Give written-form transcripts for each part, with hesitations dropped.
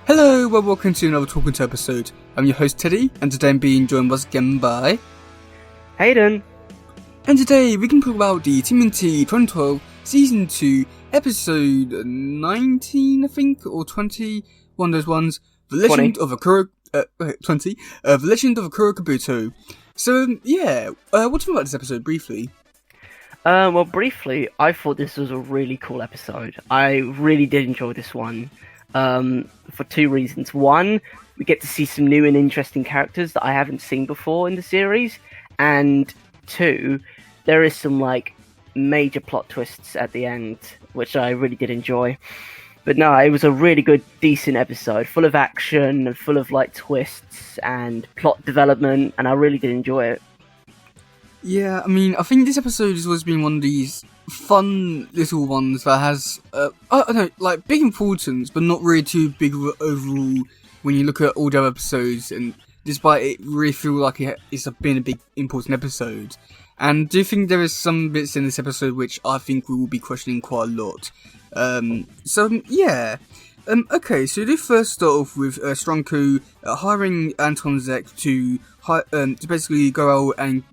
Hello, well, welcome to another Talking To episode. I'm your host Teddy, and today I'm being joined once again by Hayden. And today we can talk about the TMNT 2012 Season 2 Episode 19, I think, or 20, one of those ones. The Legend of a Kuro, 20, The Legend of a Kuro Kabuto. So, what do you think about this episode, briefly? Well, briefly, I thought this was a really cool episode. I really did enjoy this one. For two reasons. One, we get to see some new and interesting characters that I haven't seen before in the series. And two, there is some, major plot twists at the end, which I really did enjoy. But no, it was a really good, decent episode, full of action and full of, twists and plot development, and I really did enjoy it. Yeah, I mean, I think this episode has always been one of these fun little ones that has, I don't know, big importance, but not really too big of overall when you look at all the other episodes, and despite it really feel like it's been a big important episode. And do you think there is some bits in this episode which I think we will be questioning quite a lot? Okay, so they first start off with Stronko hiring Anton Zek to basically go out and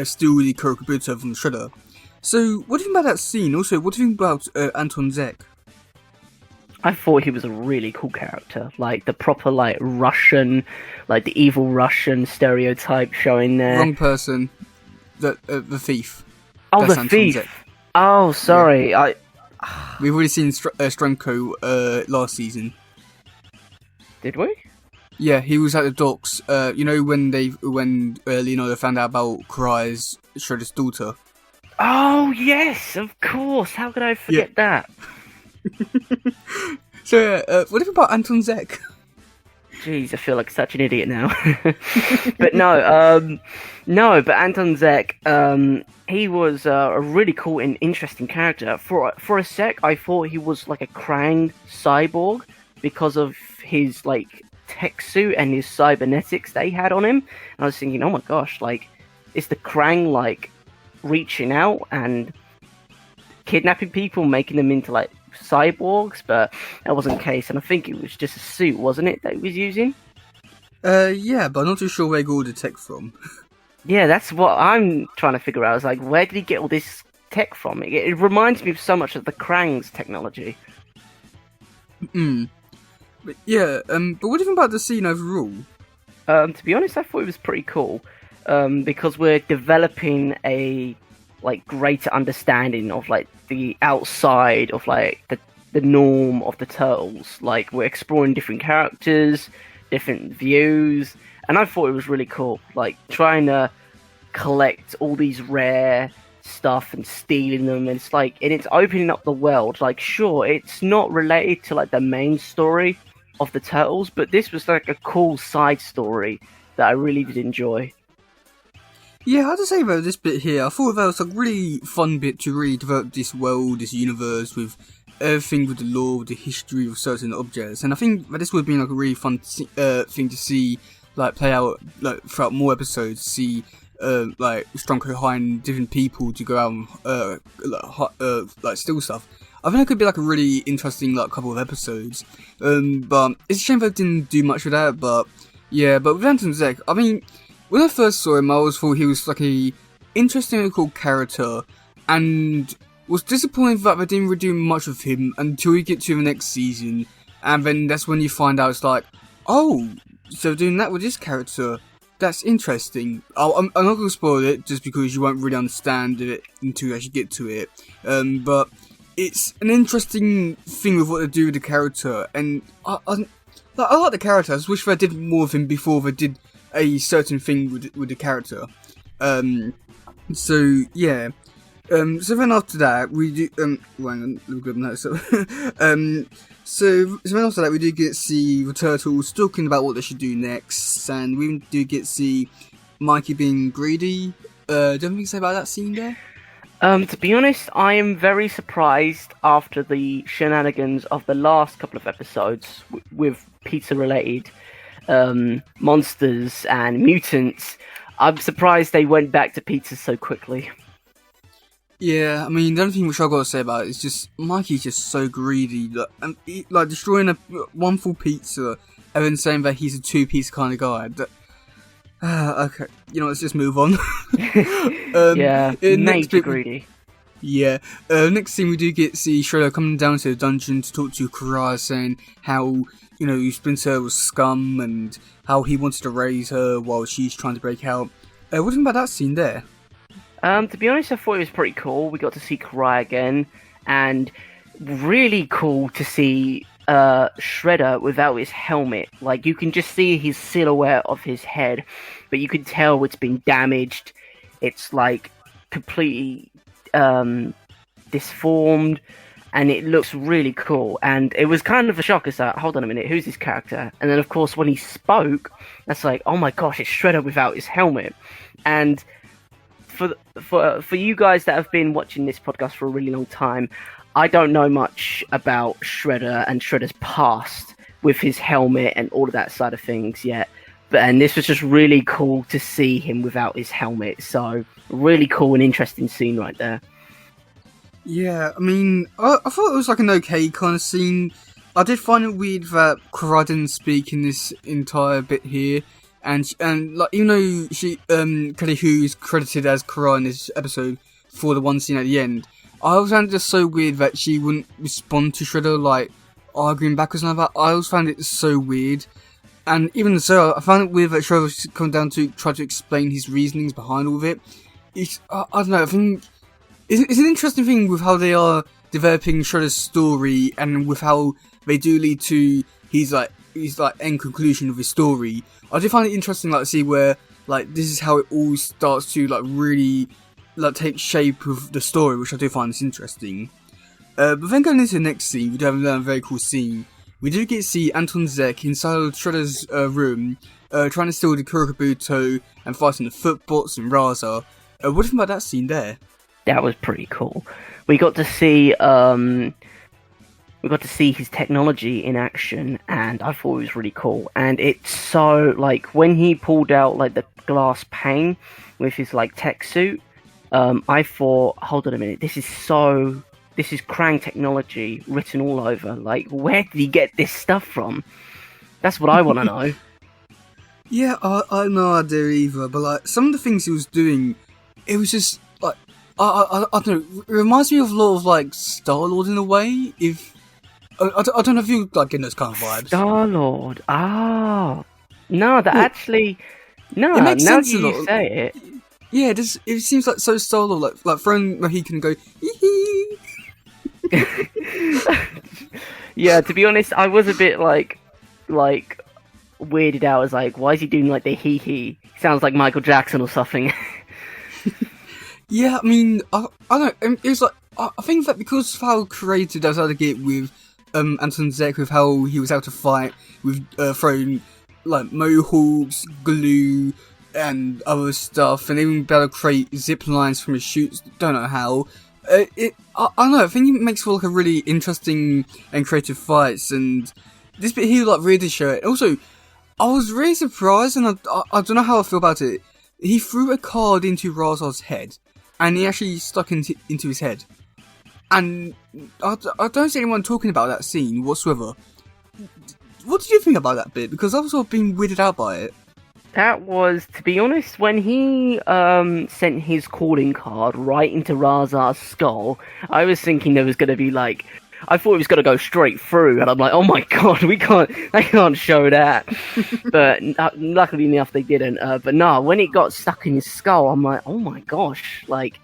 steal the Kuro Kabuto from the Shredder. So, what do you think about that scene? Also, what do you think about Anton Zek? I thought he was a really cool character. The proper, Russian, the evil Russian stereotype showing there. Wrong person. The thief. Oh, That's the Anton thief! Zek. Oh, sorry, yeah. We've already seen Stronko last season. Did we? Yeah, he was at the docks. When Leonardo found out about Kurai's Shredder's daughter. Oh yes, of course. How could I forget that? So, what do you think about Anton Zek? Jeez, I feel like such an idiot now. But but Anton Zek, he was a really cool and interesting character. For a sec, I thought he was like a Krang cyborg because of his tech suit and his cybernetics they had on him. And I was thinking, oh my gosh, is the Krang reaching out and kidnapping people, making them into cyborgs? But that wasn't the case, and I think it was just a suit, wasn't it, that he was using? Yeah, but I'm not too sure where he got all the tech from. Yeah, that's what I'm trying to figure out. It's where did he get all this tech from? It reminds me of so much of the Krang's technology. But yeah, but what do you think about the scene overall? To be honest, I thought it was pretty cool. Because we're developing a greater understanding of the outside of the norm of the Turtles. We're exploring different characters, different views, and I thought it was really cool. Trying to collect all these rare stuff and stealing them, and it's opening up the world. Sure, it's not related to the main story of the Turtles, but this was a cool side story that I really did enjoy. Yeah, I have to say about this bit here, I thought that was a really fun bit to really develop this world, this universe, with everything with the lore, with the history of certain objects, and I think that this would have been a really fun thing to see, play out, throughout more episodes, see, Stronko hiring different people to go out and, steal stuff. I think it could be a really interesting, couple of episodes, but it's a shame that it didn't do much with that, but, yeah, but with Anton Zek, I mean, when I first saw him, I always thought he was a interesting and cool character, and was disappointed that they didn't really do much of him until you get to the next season, and then that's when you find out oh, so doing that with this character, that's interesting. I'm not going to spoil it, just because you won't really understand it until you actually get to it, but it's an interesting thing with what they do with the character, and I like the character. I just wish they did more of him before they did a certain thing with the character. So yeah. So then after that we do hang on, let me grab notes. So then after that we do get to see the Turtles talking about what they should do next, and we do get to see Mikey being greedy. Do you have anything to say about that scene there? To be honest, I am very surprised after the shenanigans of the last couple of episodes with pizza-related monsters and mutants. I'm surprised they went back to pizza so quickly. Yeah, I mean, the only thing which I've got to say about it is just Mikey's just so greedy, like destroying one full pizza and then saying that he's a two-piece kind of guy. Okay, let's just move on. Yeah, major greedy. Yeah, next scene we do get see Shredder coming down to the dungeon to talk to Karai, saying how, Splinter was scum and how he wanted to raise her while she's trying to break out. What do you think about that scene there? To be honest, I thought it was pretty cool. We got to see Karai again, and really cool to see Shredder without his helmet. Like, you can just see his silhouette of his head, but you can tell it's been damaged. It's like completely disformed, and it looks really cool. And it was kind of a shock. It's like, hold on a minute, who's this character? And then, of course, when he spoke, that's like, oh my gosh, it's Shredder without his helmet. And for you guys that have been watching this podcast for a really long time, I don't know much about Shredder and Shredder's past with his helmet and all of that side of things yet. And this was just really cool to see him without his helmet. So, really cool and interesting scene right there. Yeah, I mean, I thought it was like an okay kind of scene. I did find it weird that Karai didn't speak in this entire bit here. And like, even though Kelly Hu is credited as Karai in this episode for the one scene at the end, I always found it just so weird that she wouldn't respond to Shredder, like, arguing back or something like that. I always found it so weird. And even so, I found it weird that Shredder was come down to try to explain his reasonings behind all of it. I don't know, I think it's an interesting thing with how they are developing Shredder's story and with how they do lead to his end conclusion of his story. I do find it interesting, like, to see where, like, this is how it all starts to, like, really, like, take shape of the story, which I do find is interesting. But then going into the next scene, we do have another very cool scene. We do get to see Anton Zek inside of Shredder's room, trying to steal the kuro kabuto and fighting the footbots and Raza. What do you think about that scene there? That was pretty cool. We got to see his technology in action, and I thought it was really cool. And it's so, like, when he pulled out, like, the glass pane with his, like, tech suit, I thought, hold on a minute, this is Krang technology written all over. Like, where did he get this stuff from? That's what I want to know. Yeah, I have no idea either, but, like, some of the things he was doing, it was just, like, I don't know, it reminds me of a lot of, like, Star-Lord in a way, I don't know if you like getting those kind of vibes. Star-Lord. No, that actually. No, it makes now sense you say it. Yeah, it seems like so Star-Lord, like throwing where he can go. Hee Yeah, to be honest, I was a bit like weirded out. I was like, why is he doing like the hee hee? Sounds like Michael Jackson or something. Yeah, I mean, I don't know. It was like I think that because of how creative they was able to get with Anton Zek, with how he was able to fight with throwing like mohawks, glue, and other stuff, and even be able to create zip lines from his shoots. Don't know how. I don't know. I think it makes for like a really interesting and creative fights, and this bit here like really show it. Also, I was really surprised, and I don't know how I feel about it. He threw a card into Razar's head, and he actually stuck into his head. And I don't see anyone talking about that scene whatsoever. What did you think about that bit? Because I was sort of being weirded out by it. That was, to be honest, when he sent his calling card right into Razar's skull, I was thinking there was going to be like, I thought it was going to go straight through, and I'm like, oh my god, they can't show that. But luckily enough, they didn't. But no, when it got stuck in his skull, I'm like, oh my gosh, like,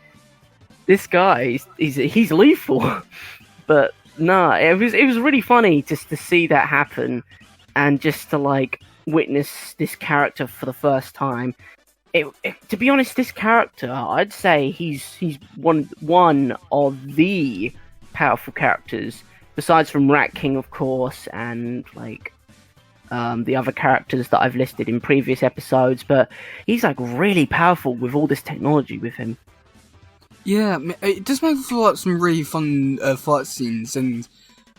this guy, he's lethal. But no, it was really funny just to see that happen, and just to like witness this character for the first time. To be honest, this character, I'd say he's one of the powerful characters, besides from Rat King, of course, and like the other characters that I've listed in previous episodes. But he's like really powerful with all this technology with him. Yeah, it does make for like some really fun fight scenes, and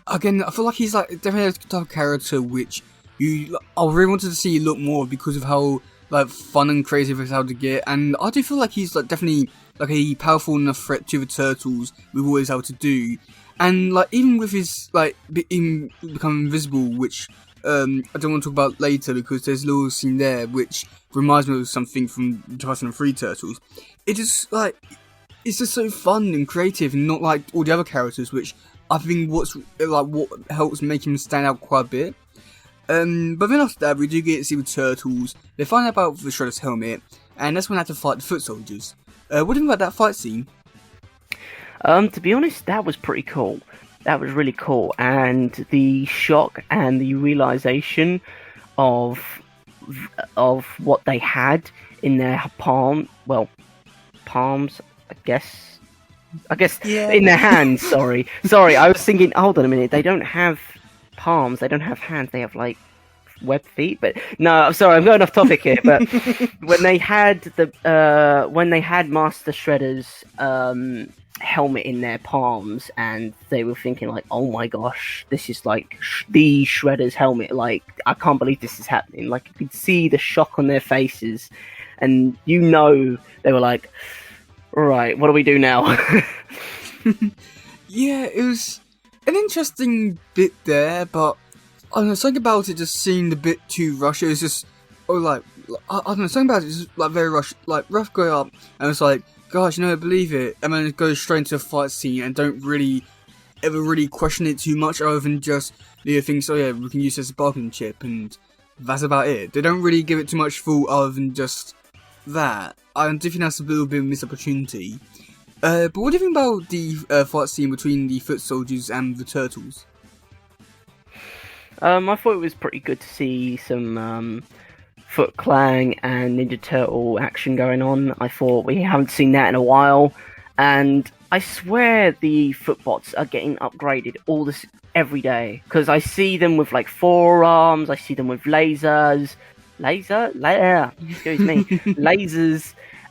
again, I feel like he's like definitely a type of character which I really wanted to see look more because of how like fun and creative he's able to get, and I do feel like he's like definitely like a powerful enough threat to the turtles with what he's able to do. And like even with his like him becoming invisible, which I don't want to talk about later because there's a little scene there which reminds me of something from 2003 Turtles. It just like it's just so fun and creative, and not like all the other characters, which I think what helps make him stand out quite a bit. But then after that, we do get to see the turtles. They find out about the Shredder's helmet, and that's when they have to fight the foot soldiers. What do you think about that fight scene? To be honest, that was pretty cool. That was really cool, and the shock and the realization of what they had in their palms, I guess in their hands. Sorry, I was thinking, hold on a minute, they don't have palms, they don't have hands, they have like web feet. But no, I'm sorry, I'm going off topic here. But when they had Master Shredder's helmet in their palms, and they were thinking like, oh my gosh, this is like the Shredder's helmet, like I can't believe this is happening. Like you could see the shock on their faces, and they were like, all right, what do we do now? Yeah, it was an interesting bit there, but I don't know, something about it just seemed a bit too rushed. It was just, I don't know, something about it just like very rushed. Like Ruff go up and it's like, gosh, I believe it, and then it goes straight into a fight scene and don't really ever really question it too much, other than just think, so yeah, we can use this as a bargaining chip, and that's about it. They don't really give it too much thought other than just that. I do think that's a little bit of a missed opportunity. But what do you think about the fight scene between the foot soldiers and the turtles? I thought it was pretty good to see some Foot Clan and Ninja Turtle action going on. I thought we haven't seen that in a while, and I swear the Footbots are getting upgraded every day, because I see them with like forearms, I see them with lasers,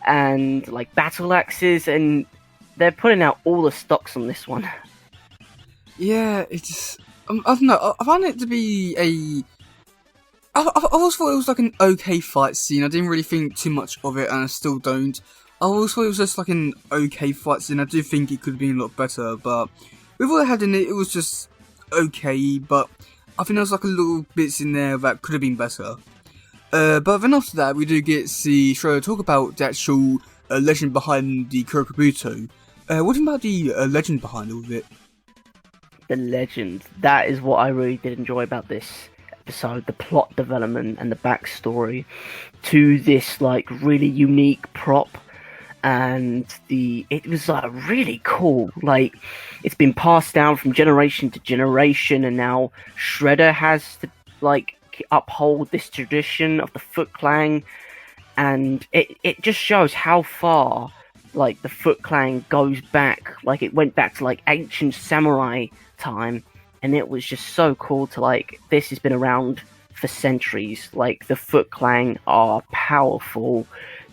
and like battle axes, and they're putting out all the stocks on this one. Yeah, it's just, I don't know, I found it to be I always thought it was like an okay fight scene. I didn't really think too much of it, and I still don't. I always thought it was just like an okay fight scene. I do think it could have been a lot better, but with what I had in it, it was just okay. But I think there was like a little bits in there that could have been better. But then after that, we do get to see Shredder talk about the actual legend behind the kuro kabuto. What do you think about the legend behind all of it? The legend. That is what I really did enjoy about this episode, the plot development and the backstory to this like really unique prop, and it was like really cool. Like it's been passed down from generation to generation, and now Shredder has to like uphold this tradition of the Foot Clan, and it just shows how far like the Foot Clan goes back. Like it went back to like ancient samurai time. And it was just so cool to like, this has been around for centuries. Like the Foot Clan are powerful.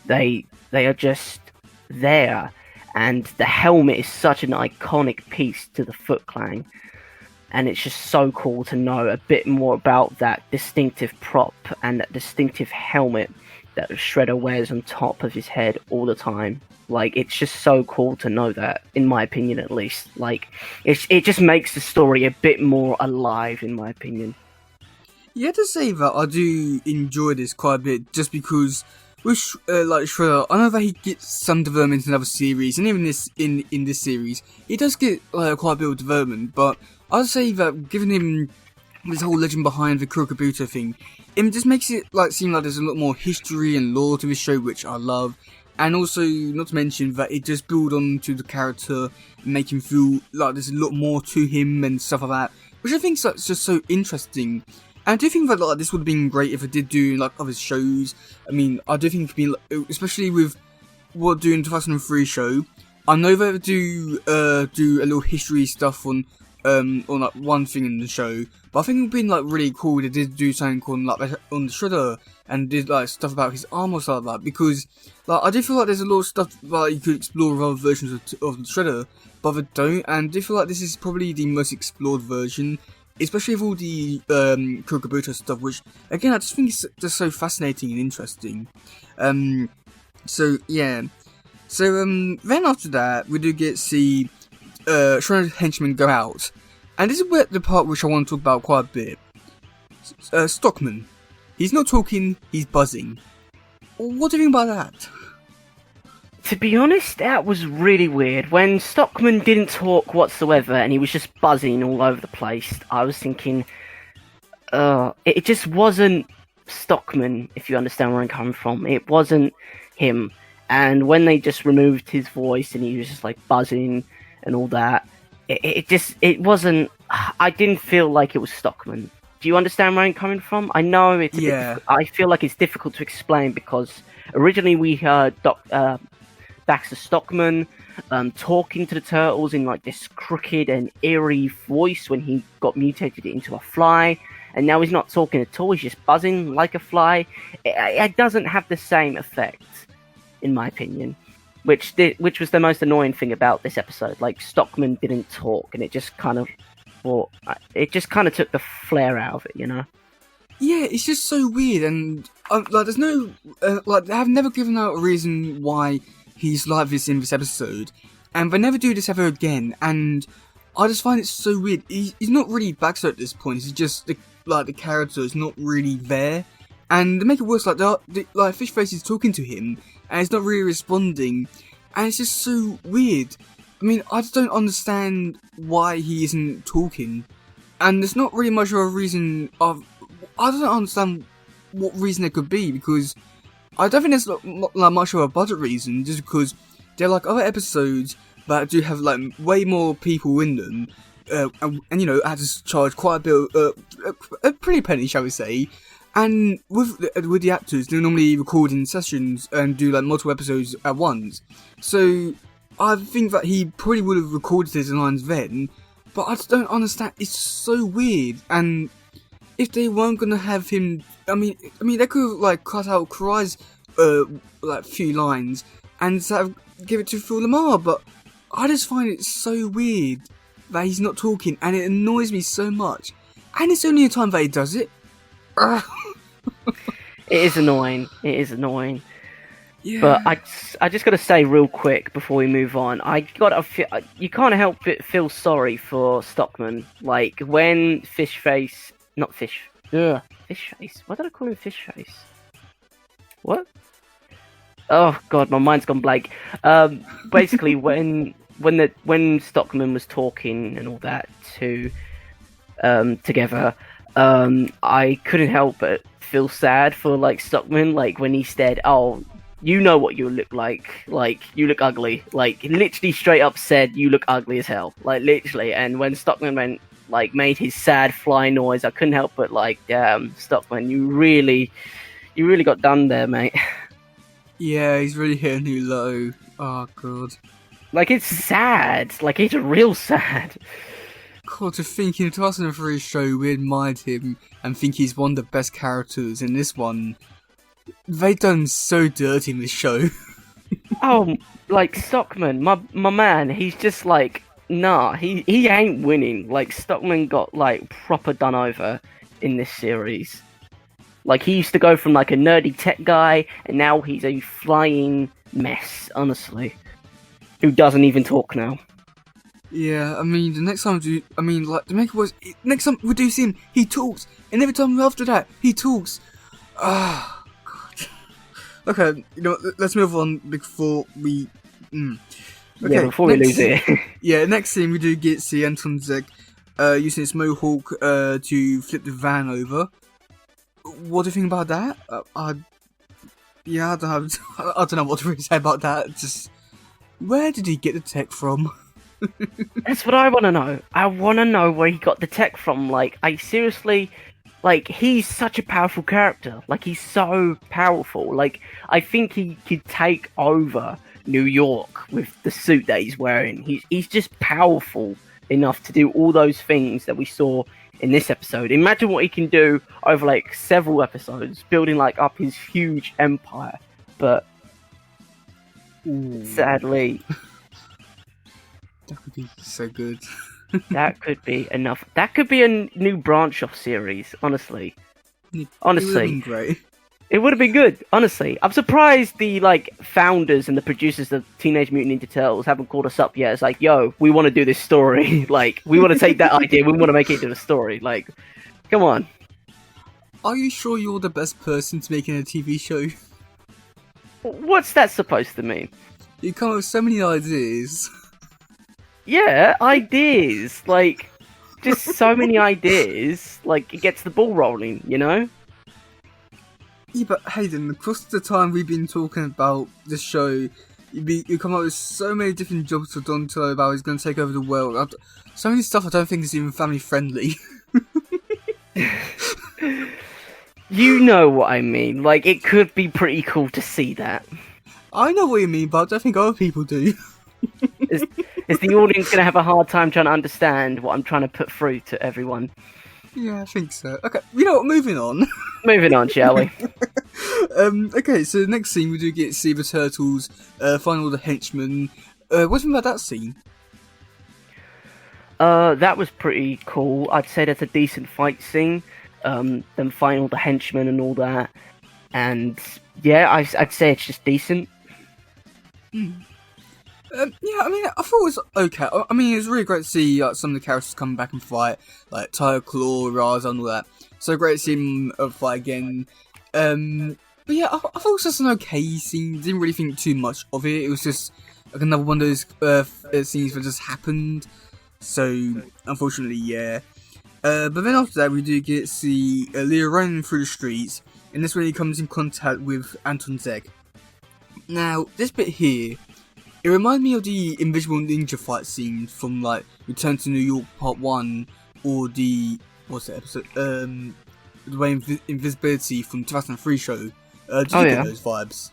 They are just there. And the helmet is such an iconic piece to the Foot Clan. And it's just so cool to know a bit more about that distinctive prop and that distinctive helmet that Shredder wears on top of his head all the time. Like, it's just so cool to know that, in my opinion at least. Like, it just makes the story a bit more alive, in my opinion. Yeah, to say that I do enjoy this quite a bit, just because with like Shredder, I know that he gets some development in other series, and even in this series, he does get quite a bit of development. But I'd say that giving him this whole legend behind the kuro kabuto thing, it just makes it like seem like there's a lot more history and lore to this show, which I love. And also, not to mention that it does build on to the character and make him feel like there's a lot more to him and stuff like that, which I think is just so interesting. And I do think that like this would have been great if it did do like other shows. I mean, I do think it could be, especially with what doing 2003 show. I know that do a little history stuff on like one thing in the show, but I think it would have been like really cool if they did do something on like on the Shredder and did like stuff about his arm or stuff like that, because like I do feel like there's a lot of stuff that you could explore with other versions of the Shredder, but they don't, and I do feel like this is probably the most explored version, especially with all the kuro kabuto stuff, which again I just think is just so fascinating and interesting. So yeah. So then after that, we do get to see Shredder's henchmen go out, and this is where the part which I want to talk about quite a bit. Stockman, he's not talking, he's buzzing. What do you think about that? To be honest, that was really weird. When Stockman didn't talk whatsoever and he was just buzzing all over the place, I was thinking, it just wasn't Stockman, if you understand where I'm coming from. It wasn't him. And when they just removed his voice and he was just like buzzing and all that, it wasn't. I didn't feel like it was Stockman. Do you understand where I'm coming from? I know it's. I feel like it's difficult to explain because originally we heard Baxter Stockman talking to the turtles in like this crooked and eerie voice when he got mutated into a fly, and now he's not talking at all. He's just buzzing like a fly. It doesn't have the same effect, in my opinion, which was the most annoying thing about this episode. Like Stockman didn't talk, and it just kind of took the flair out of it, you know? Yeah, it's just so weird, and like there's no they have never given out a reason why he's like this in this episode, and they never do this ever again. And I just find it so weird. He's not really Baxter at this point. He's just the character is not really there, and to make it worse, like Fishface is talking to him, and he's not really responding, and it's just so weird. I mean, I just don't understand why he isn't talking, and there's not really much of a reason of. I don't understand what reason there could be, because I don't think there's like much of a budget reason, just because there are like other episodes that do have like way more people in them, and you know, had to charge quite a bit, a pretty penny, shall we say. And with the actors, they normally record in sessions and do like multiple episodes at once. So I think that he probably would have recorded his lines then, but I just don't understand. It's so weird. And if they weren't gonna have him, I mean, they could have like cut out Kurai's like few lines and sort of give it to Phil Lamar. But I just find it so weird that he's not talking, and it annoys me so much. And it's only a time that he does it. It is annoying. Yeah. But I just got to say real quick before we move on, you can't help but feel sorry for Stockman. Like when Fishface. Fishface. Why did I call him Fishface? What? Oh god, my mind's gone blank. Basically, when Stockman was talking and all that together, I couldn't help but feel sad for like Stockman. Like when he said, "Oh, you know what you look like you look ugly." Like literally straight up said, "You look ugly as hell." Like literally. And when Stockman made his sad fly noise, I couldn't help but like, damn, Stockman, you really got done there, mate. Yeah, he's really hitting you low. Oh god. Like it's sad. Like it's real sad. God, to think in the 2003 show we admired him and think he's one of the best characters. In this one, they done so dirty in this show. Oh, like Stockman, my man, he's just like, nah, he ain't winning. Like Stockman got like proper done over in this series. Like he used to go from like a nerdy tech guy, and now he's a flying mess, honestly, who doesn't even talk now. Yeah, I mean, the next time to make it worse, next time we do see him, he talks, and every time after that, he talks. Ah, god. Okay, you know, let's move on before we. Okay, yeah, before we lose it. Yeah, next scene we do get to see Anton Zeg using his mohawk to flip the van over. What do you think about that? I don't know what to really say about that. Just where did he get the tech from? That's what I want to know. I want to know where he got the tech from. Like, I seriously, like, he's such a powerful character. Like, he's so powerful. Like, I think he could take over New York with the suit that he's wearing. He's just powerful enough to do all those things that we saw in this episode. Imagine what he can do over like several episodes, building like up his huge empire. But sadly, that could be so good. that could be enough. That could be a new branch off series. Honestly, It would have been great. It would have been good, honestly. I'm surprised the like founders and the producers of Teenage Mutant Ninja Turtles haven't called us up yet. It's like, yo, we want to do this story. Like, we want to take that idea, we want to make it into a story. Like, come on. Are you sure you're the best person to make a TV show? What's that supposed to mean? You come up with so many ideas. Yeah, ideas. Like, just so many ideas. Like, it gets the ball rolling, you know? Yeah, but Hayden, across the time we've been talking about this show, you come up with so many different jobs for Donatello about he's going to take over the world. So many stuff I don't think is even family friendly. You know what I mean. Like, it could be pretty cool to see that. I know what you mean, but I don't think other people do. Is the audience going to have a hard time trying to understand what I'm trying to put through to everyone? Yeah, I think so. Okay, you know what, moving on. Moving on, shall we? Okay, so the next scene we do get to see the turtles find all the henchmen. What do you think about that scene? That was pretty cool. I'd say that's a decent fight scene. Them fighting all the henchmen and all that. And yeah, I'd say it's just decent. Yeah, I mean, I thought it was okay. I mean, it was really great to see some of the characters come back and fight, like Tiger Claw, Raza, and all that. So great to see him fight again. But yeah, I thought it was just an okay scene. Didn't really think too much of it. It was just like another one of those scenes that just happened. So unfortunately, yeah. But then after that, we do get to see Leo running through the streets, and this when he comes in contact with Anton Zeg. Now, this bit here, it reminded me of the Invisible Ninja fight scene from like Return to New York Part 1, or the what's that episode? The way Invisibility from 2003 show. Did you get those vibes?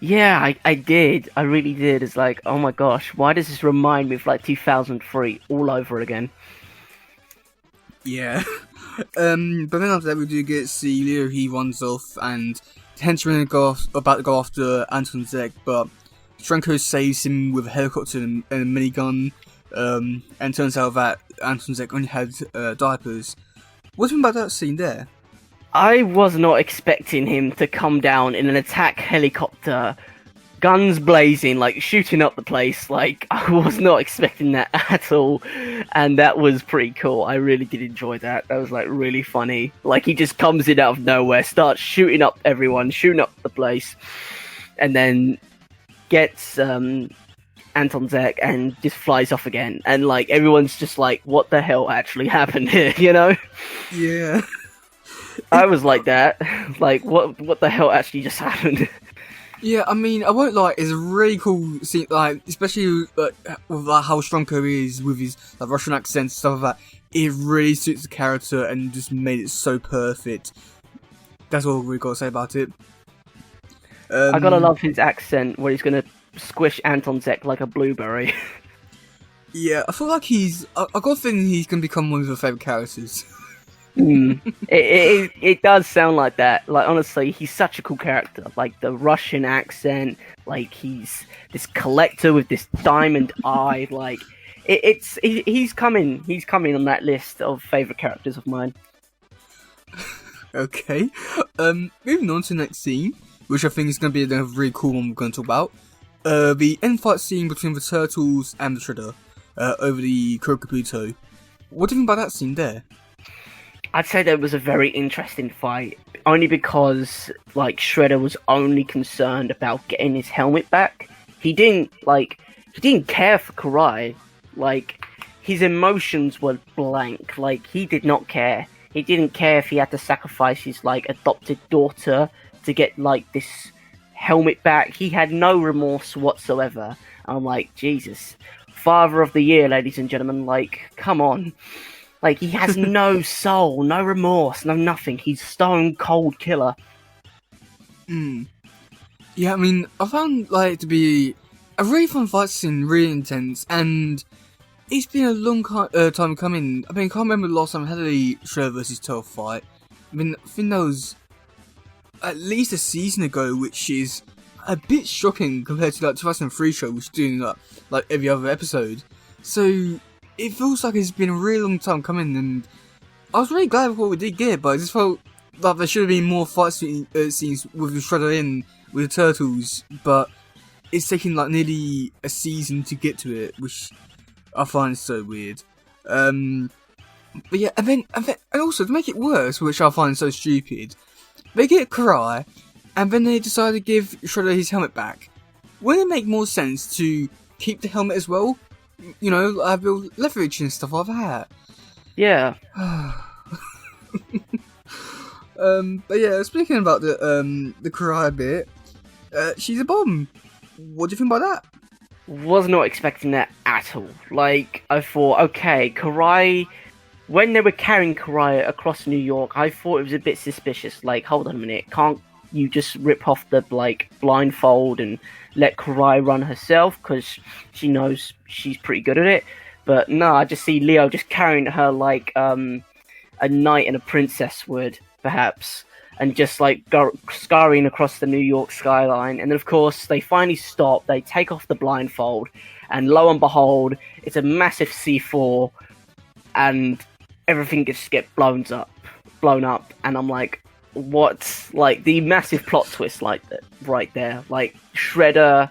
Yeah, I did. I really did. It's like, oh my gosh, why does this remind me of like 2003 all over again? Yeah. But then after that, we do get to see Leo. He runs off, and the henchmen about to go after Anton Zeg, but Franco saves him with a helicopter and a minigun. And turns out that Anton Zeg only had diapers. What do you think about that scene there? I was not expecting him to come down in an attack helicopter, guns blazing, like shooting up the place. Like, I was not expecting that at all, and that was pretty cool. I really did enjoy that. That was like really funny. Like, he just comes in out of nowhere, starts shooting up everyone, shooting up the place, and then gets Anton Zeg and just flies off again. And like, everyone's just like, what the hell actually happened here, you know? Yeah. I was like that. Like, what the hell actually just happened? Yeah, I mean, I won't lie, it's a really cool scene, like, especially with like, how Stronko is with his like, Russian accent and stuff like that. It really suits the character and just made it so perfect. That's all we gotta say about it. I gotta love his accent where he's gonna squish Anton Zeg like a blueberry. Yeah, I feel like I got a feeling he's gonna become one of your favourite characters. It does sound like that. Like, honestly, he's such a cool character. Like, the Russian accent, like, he's this collector with this diamond eye. Like, he's coming on that list of favourite characters of mine. Okay, moving on to the next scene, which I think is going to be another really cool one we're going to talk about. The end fight scene between the Turtles and the Shredder over the kuro kabuto. What do you think about that scene there? I'd say that was a very interesting fight, only because like Shredder was only concerned about getting his helmet back. He didn't care for Karai. Like, his emotions were blank. Like, he did not care. He didn't care if he had to sacrifice his like adopted daughter to get like this helmet back. He had no remorse whatsoever. I'm like, Jesus, Father of the Year, ladies and gentlemen. Like, come on. Like, he has no soul, no remorse, no nothing. He's stone cold killer. Yeah, I mean, I found like to be a really fun fight scene, really intense, and it's been a long time coming. I mean, I can't remember the last time I had a Shredder vs. Turtle fight. I mean, I think that was at least a season ago, which is a bit shocking compared to like 2003 show, which is doing like every other episode. So it feels like it's been a really long time coming, and I was really glad with what we did get, but I just felt like there should have been more fight scenes with the Shredder in with the turtles, but it's taking like nearly a season to get to it, which I find so weird. But yeah, and also to make it worse, which I find so stupid, they get Karai, and then they decide to give Shredder his helmet back. Wouldn't it make more sense to keep the helmet as well? You know, have leverage and stuff like that. Yeah. But yeah, speaking about the Karai bit, she's a bomb. What do you think about that? Was not expecting that at all. Like, I thought, okay, Karai... When they were carrying Karai across New York, I thought it was a bit suspicious. Like, hold on a minute, can't you just rip off the, like, blindfold and let Karai run herself? Because she knows she's pretty good at it. But no, I just see Leo just carrying her like a knight and a princess would, perhaps. And just, like, scurrying across the New York skyline. And then, of course, they finally stop, they take off the blindfold, and lo and behold, it's a massive C4, and everything gets blown up, and I'm like, what? Like, the massive plot twist, like, that right there. Like, Shredder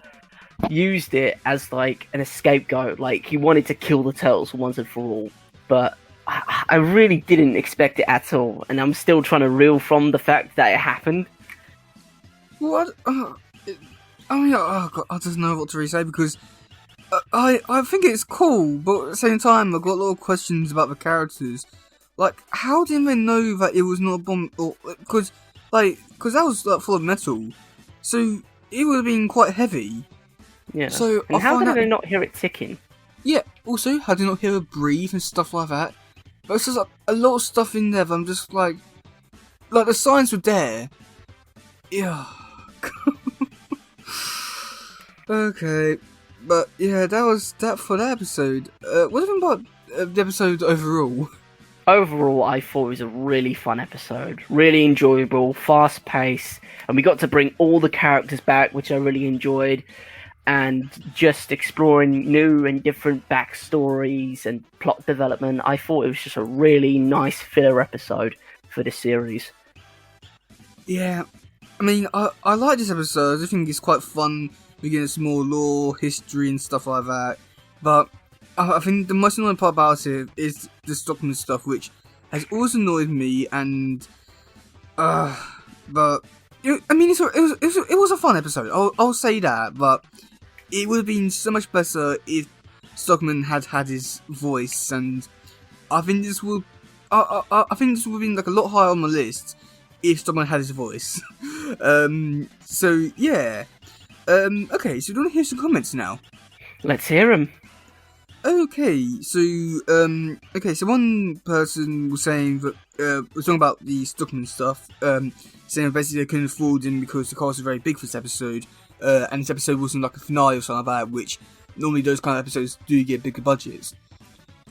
used it as, like, an scapegoat. Like, he wanted to kill the Turtles once and for all. But I really didn't expect it at all, and I'm still trying to reel from the fact that it happened. What? I mean, oh God, I don't know what to really say, because I think it's cool, but at the same time, I've got a lot of questions about the characters. Like, how did they know that it was not a bomb? Because that was like full of metal, so it would have been quite heavy. Yeah. So and how did they not hear it ticking? Yeah. Also, how did they not hear her breathe and stuff like that? But it's just like a lot of stuff in there. That I'm just like the signs were there. Yeah. Okay. But yeah, that was that for that episode. What do you think about the episode overall? Overall, I thought it was a really fun episode. Really enjoyable, fast paced, and we got to bring all the characters back, which I really enjoyed. And just exploring new and different backstories and plot development. I thought it was just a really nice filler episode for this series. Yeah, I mean, I like this episode. I think it's quite fun. We get some more lore, history, and stuff like that. But I think the most annoying part about it is the Stockman stuff, which has always annoyed me. And but I mean, it was a fun episode. I'll say that, but it would have been so much better if Stockman had his voice, and I think this would have been like a lot higher on the list if Stockman had his voice. So yeah. Okay, so do you want to hear some comments now? Let's hear them. Okay, so one person was saying that was talking about the Stockman stuff, saying basically they couldn't afford him because the cast was very big for this episode. And this episode wasn't like a finale or something like that, which normally those kind of episodes do get bigger budgets.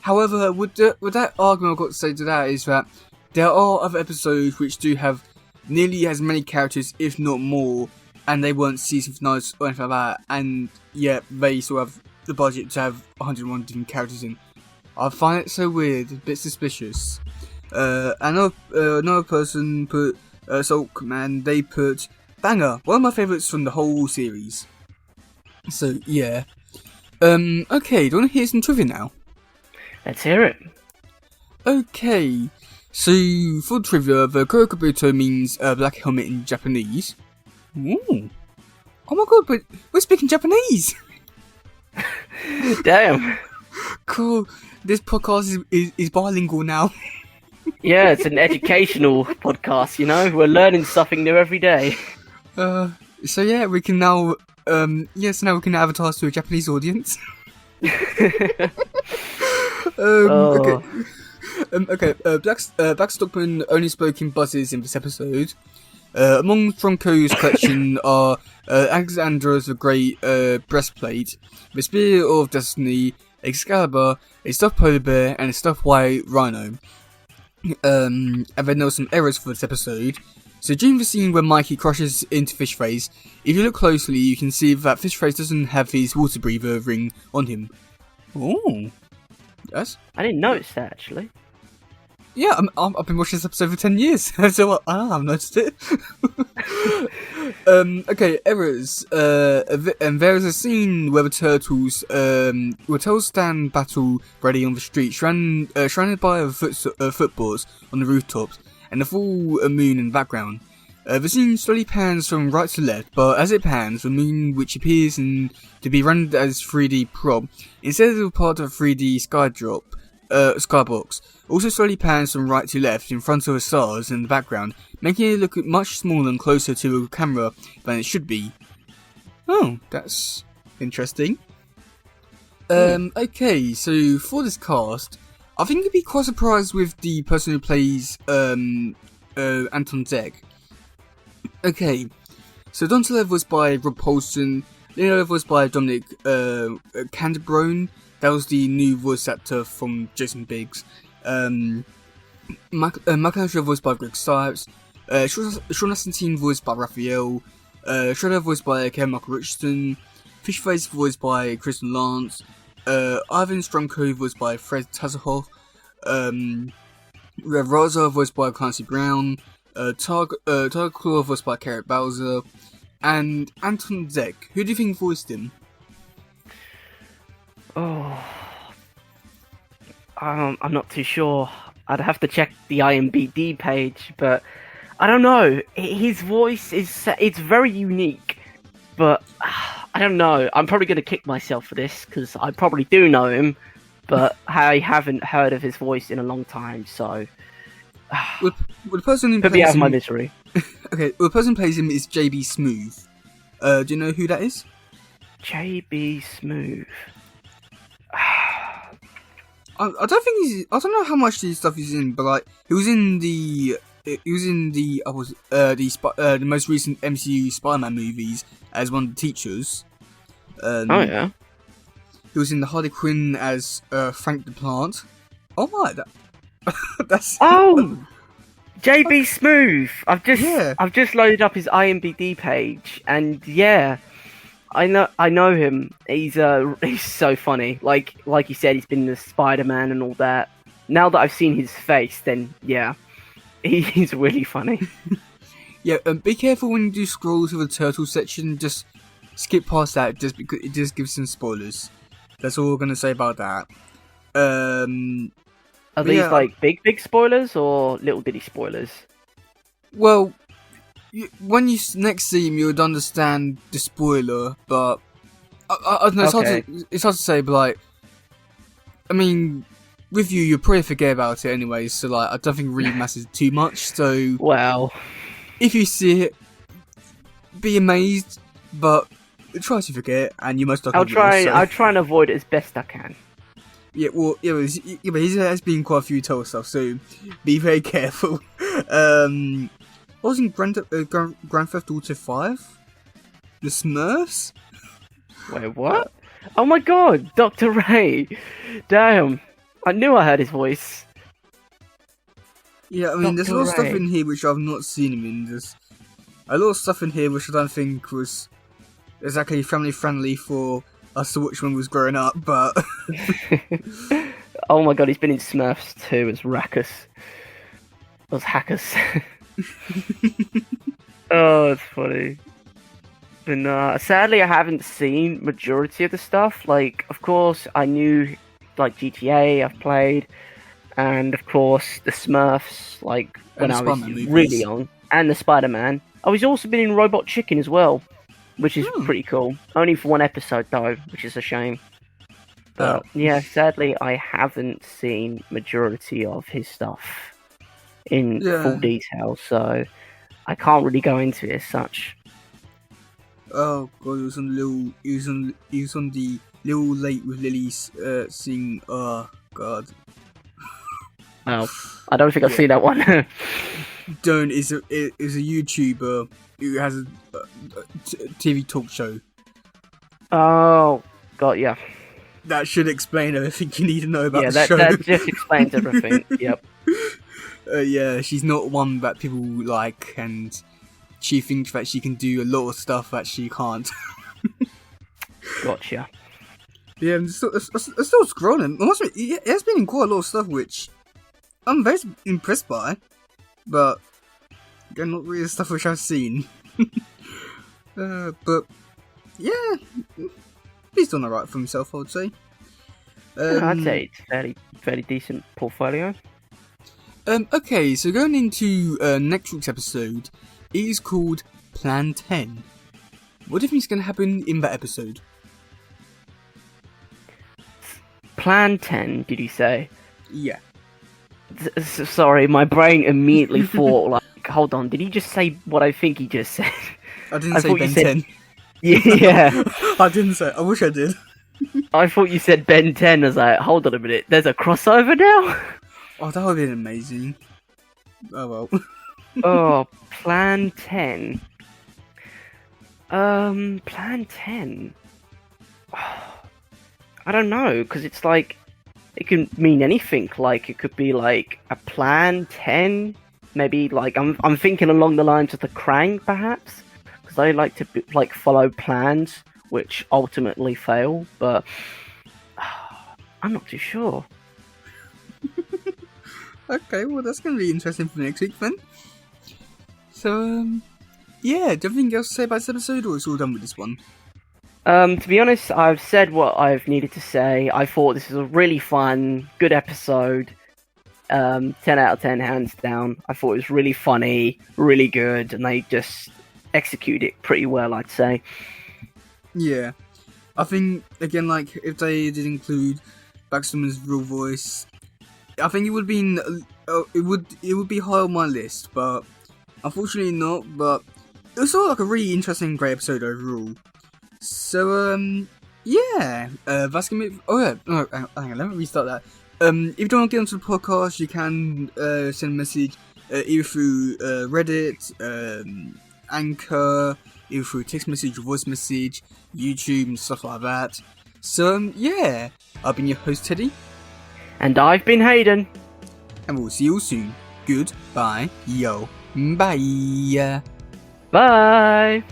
However, with that argument I've got to say to that is that there are other episodes which do have nearly as many characters, if not more, and they weren't season finales or anything like that, and yet they still have the budget to have 101 different characters in. I find it so weird, a bit suspicious. Another person put Salt Command, they put banger, one of my favourites from the whole series. So yeah. Okay, do you want to hear some trivia now? Let's hear it. Okay, so for trivia, the kuro kabuto means black helmet in Japanese. Ooh. Oh my god, but we're speaking Japanese! Damn. Cool, this podcast is bilingual now. Yeah, it's an educational podcast, you know? We're learning something new every day. So yeah, we can now, now we can advertise to a Japanese audience. Okay. Black Stockman only spoke in buzzes in this episode. Among Tronco's collection are Alexandra's the Great breastplate, the Spear of Destiny, Excalibur, a stuffed polar bear, and a stuffed white rhino. And then there were some errors for this episode. So during the scene where Mikey crashes into Fishface, if you look closely, you can see that Fishface doesn't have his water breather ring on him. Oh, yes. I didn't notice that, actually. Yeah, I've been watching this episode for 10 years, so I haven't noticed it. Okay, errors. And there is a scene where the turtles stand battle ready on the street, surrounded by footballs on the rooftops, and the full moon in the background. The scene slowly pans from right to left, but as it pans, the moon, which appears to be rendered as 3D prop, instead of part of a 3D skybox, also slowly pans from right to left in front of the stars in the background, making it look much smaller and closer to a camera than it should be. Oh, that's interesting. Okay, so for this cast, I think you'd be quite surprised with the person who plays Anton Zeg. Okay, so Donatello voiced by Rob Paulson, Leonardo voiced by Dominic Candebrone. That was the new voice actor from Jason Biggs. Michelangelo voiced by Greg Stipes. Sean Astin voiced by Raphael. Shredder voiced by Kevin Michael Richardson. Fishface voiced by Kristen Lance. Ivan Stromko voiced by Fred Taserhoff. Rev Raza voiced by Clancy Brown. Tiger Claw voiced by Carrot Bowser. And Anton Zeg. Who do you think voiced him? Oh, I'm not too sure. I'd have to check the IMDb page, but I don't know. His voice it's very unique, but I don't know. I'm probably going to kick myself for this because I probably do know him, but I haven't heard of his voice in a long time. So, well, the person who could be out of my misery. Okay, well, the person who plays him is JB Smooth. Do you know who that is? JB Smooth. I don't think I don't know how much his stuff he's in, but like he was in the most recent MCU Spider-Man movies as one of the teachers. Oh yeah. He was in the Harley Quinn as Frank the Plant. Oh my, that's JB Smooth. I've just loaded up his IMDb page, and yeah. I know him. He's so funny. Like you said, he's been in the Spider-Man and all that. Now that I've seen his face, then yeah, he's really funny. Yeah, be careful when you do scroll to the turtle section. Just skip past that, just because it just gives some spoilers. That's all we're gonna say about that. Are these like big spoilers or little bitty spoilers? Well. When you next see him, you would understand the spoiler, but I don't know. It's hard to say, but like, I mean, with you probably forget about it anyway. So like, I don't think it really matters too much. So well, if you see it, be amazed, but try to forget, and you most likely I'll try and avoid it as best I can. Yeah, well, but he has been quite a few total stuff, so be very careful. What was in Grand Theft Auto 5? The Smurfs? Wait, what? Oh my god, Dr. Ray! Damn, I knew I heard his voice. Yeah, I mean, there's a lot of stuff in here which I've not seen him in. There's a lot of stuff in here which I don't think was exactly family friendly for us to watch when we was growing up, but... Oh my god, he's been in Smurfs too as Rackus. As Hackers. Oh, it's funny. But sadly, I haven't seen majority of the stuff. Like, of course, I knew like GTA I've played, and of course the Smurfs. Like when I was really young, and the Spider-Man. Oh, he's also been in Robot Chicken as well, which is pretty cool. Only for one episode though, which is a shame. But yeah, sadly, I haven't seen majority of his stuff in full detail, so I can't really go into it as such. Oh god, he was on the Little Late with Lily's sing. Oh god. Oh, I don't think I've seen that one. Don't is a YouTuber who has a TV talk show. Oh, got ya. That should explain everything you need to know about the show. Yeah, that just explains everything. Yep. Yeah, she's not one that people like, and she thinks that she can do a lot of stuff that she can't. Gotcha. Yeah, I'm still scrolling. It has been in quite a lot of stuff which I'm very impressed by, but again, not really the stuff which I've seen. But yeah, he's done alright for himself, I would say. I'd say it's fairly decent portfolio. Okay, so going into next week's episode, it is called Plan 10. What do you think is going to happen in that episode? Plan 10, did you say? Yeah. Sorry, my brain immediately thought, like, hold on, did he just say what I think he just said? I didn't say Ben 10. Yeah. I didn't say. I wish I did. I thought you said Ben 10. I was like, hold on a minute, there's a crossover now? Oh, that would have been amazing. Oh well. Oh, Plan 10. Plan 10. I don't know, because it's like, it can mean anything. Like, it could be like a Plan 10. Maybe like I'm thinking along the lines of the Krang, perhaps, because they like to follow plans which ultimately fail. But I'm not too sure. Okay, well that's going to be interesting for next week then. So, yeah, do you have anything else to say about this episode, or it's all done with this one? To be honest, I've said what I've needed to say. I thought this was a really fun, good episode. 10 out of 10, hands down. I thought it was really funny, really good, and they just executed it pretty well, I'd say. Yeah. I think, again, like, if they did include Baxter's real voice, I think it would be it would be high on my list, but unfortunately not. But it was sort of like a really interesting, great episode overall. So yeah, that's gonna be. Oh yeah, no, hang on, let me restart that. If you don't want to get onto the podcast, you can send a message either through Reddit, Anchor, either through text message or voice message, YouTube and stuff like that. So yeah, I've been your host Teddy. And I've been Hayden. And we'll see you soon. Goodbye. Yo. Bye. Bye.